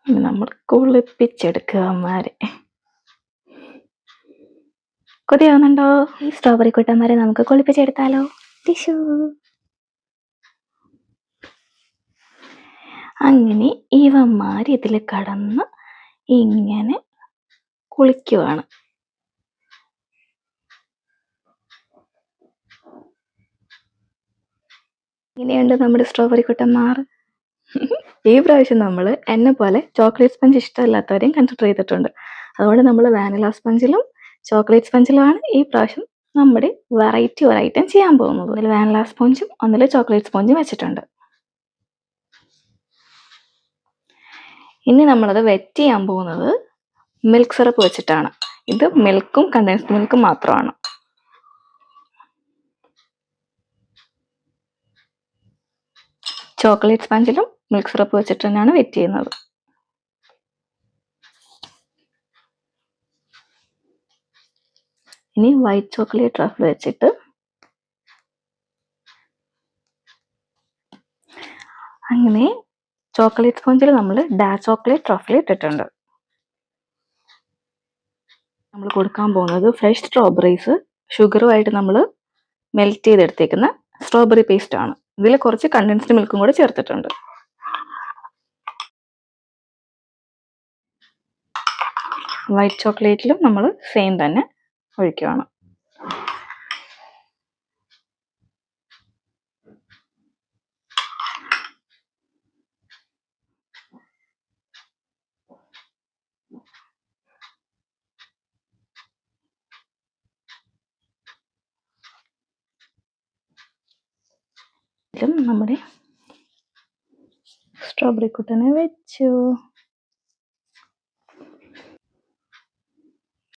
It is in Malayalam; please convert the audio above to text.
ഇനി നമ്മൾ കുളിപ്പിച്ചെടുക്കുക അമ്മമാരെ. കൊതിയാവുന്നുണ്ടോ? ഈ സ്ട്രോബെറി കുട്ടന്മാരെ നമുക്ക് കുളിപ്പിച്ചെടുത്താലോ? ടിഷ്യൂ. അങ്ങനെ ഇവന്മാർ ഇതിൽ കടന്ന് ഇങ്ങനെ കുളിക്കുവാണ്. ഇങ്ങനെയുണ്ട് നമ്മുടെ സ്ട്രോബെറി കുട്ടന്മാർ. ഈ പ്രാവശ്യം നമ്മൾ എന്നെ പോലെ ചോക്ലേറ്റ് സ്പഞ്ച് ഇഷ്ടമില്ലാത്തവരെയും കൺസിഡർ ചെയ്തിട്ടുണ്ട്. അതുകൊണ്ട് നമ്മൾ വാനില സ്പഞ്ചിലും ചോക്ലേറ്റ് സ്പഞ്ചിലുമാണ് ഈ പ്രാവശ്യം നമ്മുടെ വെറൈറ്റി ഒരു ഐറ്റം ചെയ്യാൻ പോകുന്നത്. ഒന്നിൽ വാനില സ്പോഞ്ചും ഒന്നിൽ ചോക്ലേറ്റ് സ്പോഞ്ചും വെച്ചിട്ടുണ്ട്. ഇനി നമ്മളത് വെറ്റ് ചെയ്യാൻ പോകുന്നത് മിൽക്ക് സിറപ്പ് വെച്ചിട്ടാണ്. ഇത് മിൽക്കും കണ്ടൻസ്ഡ് മിൽക്കും മാത്രമാണ്. ചോക്ലേറ്റ് സ്പഞ്ചിലും മിൽക്ക് സിറപ്പ് വെച്ചിട്ട് തന്നെയാണ് വെറ്റ് ചെയ്യുന്നത്. ഇനി വൈറ്റ് ചോക്ലേറ്റ് ട്രഫിൾ വെച്ചിട്ട് അങ്ങനെ ചോക്ലേറ്റ് സ്പോഞ്ചിൽ നമ്മൾ ഡാർക്ക് ചോക്ലേറ്റ് ട്രഫിൾ ഇട്ടിട്ടുണ്ട്. നമ്മൾ കൊടുക്കാൻ പോകുന്നത് ഫ്രഷ് സ്ട്രോബെറീസ് ഷുഗറുമായിട്ട് നമ്മൾ മെൽറ്റ് ചെയ്തെടുത്തേക്കുന്ന സ്ട്രോബെറി പേസ്റ്റ് ആണ്. ഇതിൽ കുറച്ച് കണ്ടൻസ്ഡ് മിൽക്കും കൂടെ ചേർത്തിട്ടുണ്ട്. വൈറ്റ് ചോക്ലേറ്റിലും നമ്മൾ സെയിം തന്നെ ഒഴിക്കുകയാണ്. നമ്മുടെ സ്ട്രോബെറി കുട്ടനെ വെച്ചു.